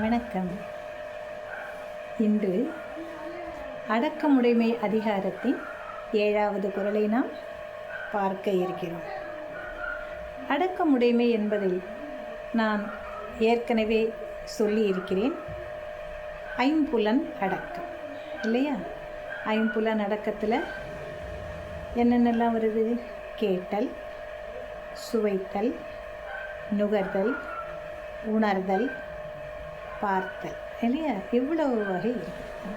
வணக்கம். இன்று அடக்கமுடைமை அதிகாரத்தின் 7வது குறளை நாம் பார்க்க இருக்கிறோம். அடக்கமுடைமை என்பதை நான் ஏற்கனவே சொல்லியிருக்கிறேன். ஐம்புலன் அடக்கம் இல்லையா? ஐம்புலன் அடக்கத்தில் என்னென்னலாம் வருது? கேட்டல், சுவைத்தல், நுகர்தல், உணர்தல், பார்த்தல் இல்லையா? இவ்வளவு வகை இருக்குது.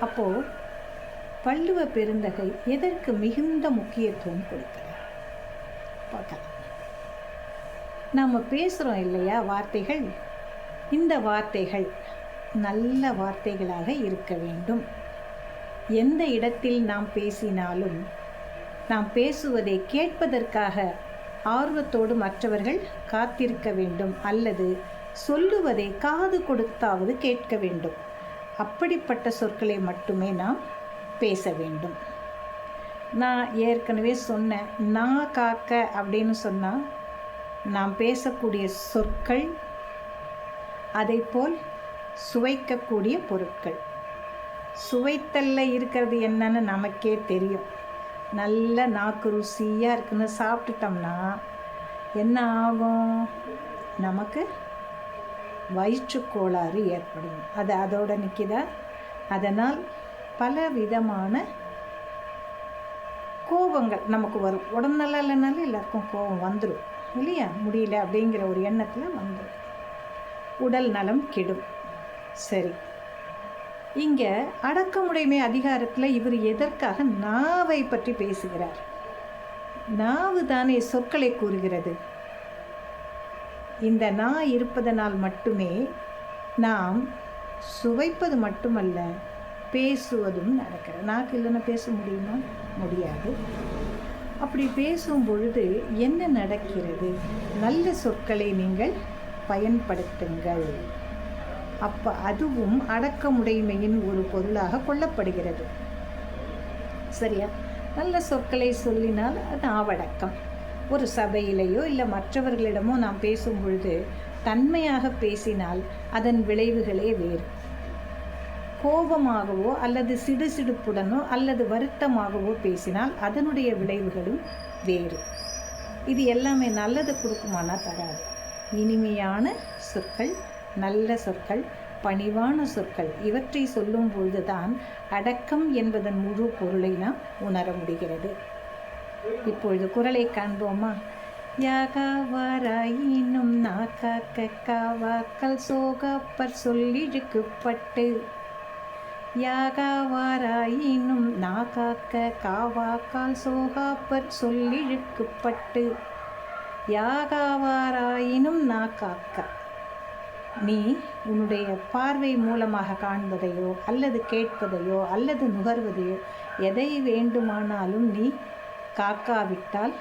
அப்போது வள்ளுவ பெருந்தகை எதற்கு மிகுந்த முக்கியத்துவம் கொடுக்கிறார் பார்க்கலாம். நாம் பேசுகிறோம் இல்லையா வார்த்தைகள், இந்த வார்த்தைகள் நல்ல வார்த்தைகளாக இருக்க வேண்டும். எந்த இடத்தில் நாம் பேசினாலும் நாம் பேசுவதை கேட்பதற்காக ஆர்வத்தோடு மற்றவர்கள் காத்திருக்க வேண்டும், அல்லது சொல்லுவதை காது கொடுத்தாவது கேட்க வேண்டும். அப்படிப்பட்ட சொற்களை மட்டுமே நாம் பேச வேண்டும். நான் ஏற்கனவே சொன்னேன், நான் காக்க அப்படின்னு சொன்னால் நாம் பேசக்கூடிய சொற்கள், அதைப்போல் சுவைக்கக்கூடிய பொருட்கள். சுவைத்தல்ல இருக்கிறது என்னன்னு நமக்கே தெரியும். நல்ல நாக்கு ருசியாக இருக்குன்னு சாப்பிட்டுட்டோம்னா என்ன ஆகும்? நமக்கு வயிற்றுக்கோளாறு ஏற்படும். அது அதோட நிற்கிதா? அதனால் பல விதமான கோபங்கள் நமக்கு வரும். உடம்பு நல்லா இல்லைனாலும் எல்லாருக்கும் கோபம் வந்துடும் இல்லையா? முடியல அப்படிங்கிற ஒரு எண்ணத்தில் வந்துடும். உடல் நலம் கெடும். சரி, இங்கே அடக்கமுடைமை அதிகாரத்தில் இவர் எதற்காக நாவை பற்றி பேசுகிறார்? நாவு தானே சொற்களை கூறுகிறது. இந்த நா இருப்பதனால் மட்டுமே நாம் சுவைப்பது மட்டுமல்ல, பேசுவதும் நடக்கிறது. நாக்கு இல்லைன்னா பேச முடியுமா? முடியாது. அப்படி பேசும் பொழுது என்ன நடக்கிறது? நல்ல சொற்களை நீங்கள் பயன்படுத்துங்கள். அப்போ அதுவும் அடக்கமுடைமையின் ஒரு பொருளாக கொள்ளப்படுகிறது. சரியா? நல்ல சொற்களை சொல்லினால் அது நாவடக்கம். ஒரு சபையிலேயோ இல்லை மற்றவர்களிடமோ நாம் பேசும் பொழுது தன்மையாக பேசினால் அதன் விளைவுகளே வேறு. கோபமாகவோ அல்லது சிடுசிடுப்புடனோ அல்லது வருத்தமாகவோ பேசினால் அதனுடைய விளைவுகளும் வேறு. இது எல்லாமே நல்லது கொடுக்குமானா தராது. இனிமையான சொற்கள், நல்ல சொற்கள், பணிவான சொற்கள், இவற்றை சொல்லும் பொழுதுதான் அடக்கம் என்பதன் முழு பொருளை நாம் உணர முடிகிறது. இப்பொழுது குறளை காண்போமா? யாகாவாராயினும் நாக்காக்க காவாக்கள் சோகாப்பர் சொல்லிழுக்குப்பட்டு. யாகாவாராயினும் நாக்காக்க காவாக்கால் சோகாப்பர் சொல்லிழுக்குப்பட்டு. யாகாவாராயினும் நாக்காக்க, நீ உன்னுடைய பார்வை மூலமாக காண்பதையோ அல்லது கேட்பதையோ அல்லது நுகர்வதையோ எதை வேண்டுமானாலும் நீ காக்காவிட்டால்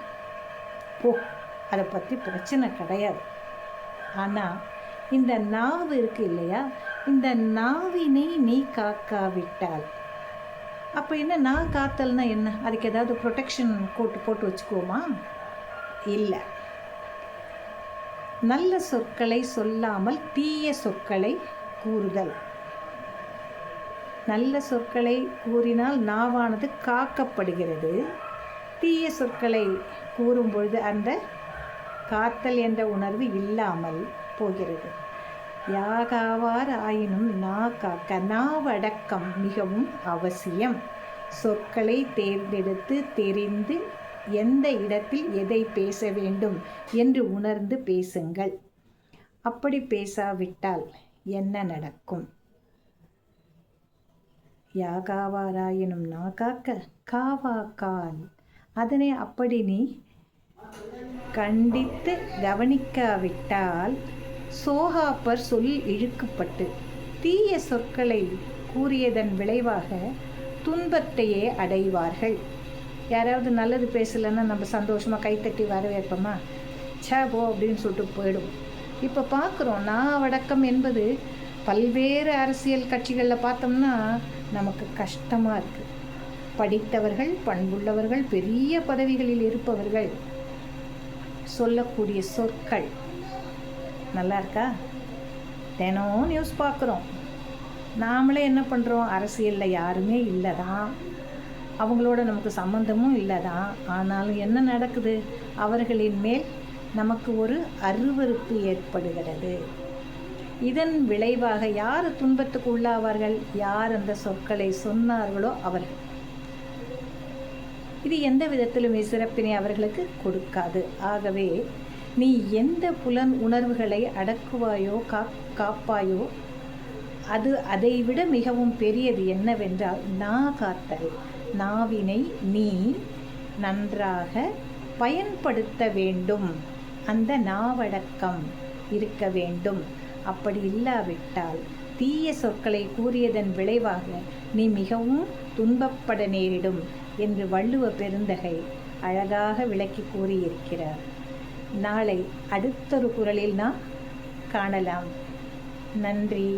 போ, அதை பற்றி பிரச்சனை கிடையாது. ஆனால் இந்த நாவு இருக்குது இல்லையா, இந்த நாவினை நீ காக்காவிட்டால் அப்போ என்ன? நான் காத்தல்னா என்ன? அதுக்கு ஏதாவது ப்ரொடெக்ஷன் போட்டு வச்சுக்குவோமா? இல்லை. நல்ல சொற்களை சொல்லாமல் தீய சொற்களை கூறுதல். நல்ல சொற்களை கூறினால் நாவானது காக்கப்படுகிறது. தீய சொற்களை கூறும் பொழுது அந்த காத்தல் என்ற உணர்வு இல்லாமல் போகிறது. யாகாவார் ஆயினும் நா காக்க, நாவடக்கம் மிகவும் அவசியம். சொற்களை தேர்ந்தெடுத்து தெரிந்து எந்த இடத்தில் எதை பேச வேண்டும் என்று உணர்ந்து பேசுங்கள். அப்படி பேசாவிட்டால் என்ன நடக்கும்? யாகாவாராயினும் நா காக்க காவாக்கால், அதனை அப்படி நீ கண்டித்து கவனிக்காவிட்டால் சோகாப்பர் சொல் இழுக்கப்பட்டு, தீய சொற்களை கூறியதன் விளைவாக துன்பத்தையே அடைவார்கள். யாராவது நல்லது பேசலைன்னா நம்ம சந்தோஷமாக கைத்தட்டி வரவேற்போமா? போ அப்படின்னு சொல்லிட்டு போயிடும். இப்போ பார்க்குறோம், நாவடக்கம் என்பது பல்வேறு அரசியல் கட்சிகளில் பார்த்தோம்னா நமக்கு கஷ்டமாக இருக்குது. படித்தவர்கள், பண்புள்ளவர்கள், பெரிய பதவிகளில் இருப்பவர்கள் சொல்லக்கூடிய சொற்கள் நல்லா இருக்கா? தினம் நியூஸ் பார்க்குறோம். நாமளே என்ன பண்ணுறோம், அரசியலில் யாருமே இல்லை தான், அவங்களோட நமக்கு சம்மந்தமும் இல்லை தான். ஆனாலும் என்ன நடக்குது, அவர்களின் மேல் நமக்கு ஒரு அருவருப்பு ஏற்படுகிறது. இதன் விளைவாக யார் துன்பத்துக்கு உள்ளாவார்கள், யார் அந்த சொற்களை சொன்னார்களோ அவர்கள். இது எந்த விதத்திலுமே சிறப்பினை அவர்களுக்கு கொடுக்காது. ஆகவே நீ எந்த புலன் உணர்வுகளை அடக்குவாயோ காப்பாயோ அது அதைவிட மிகவும் பெரியது என்னவென்றால் நா காத்தல். நாவினை நீ நன்றாக பயன்படுத்த வேண்டும். அந்த நாவடக்கம் இருக்க வேண்டும். அப்படி இல்லாவிட்டால் தீய சொற்களை கூறியதன் விளைவாக நீ மிகவும் துன்பப்பட நேரிடும் என்று வள்ளுவ பெருந்தகை அழகாக விளக்கி கூறியிருக்கிறார். நாளை அடுத்தொரு குரலில் நாம் காணலாம். நன்றி.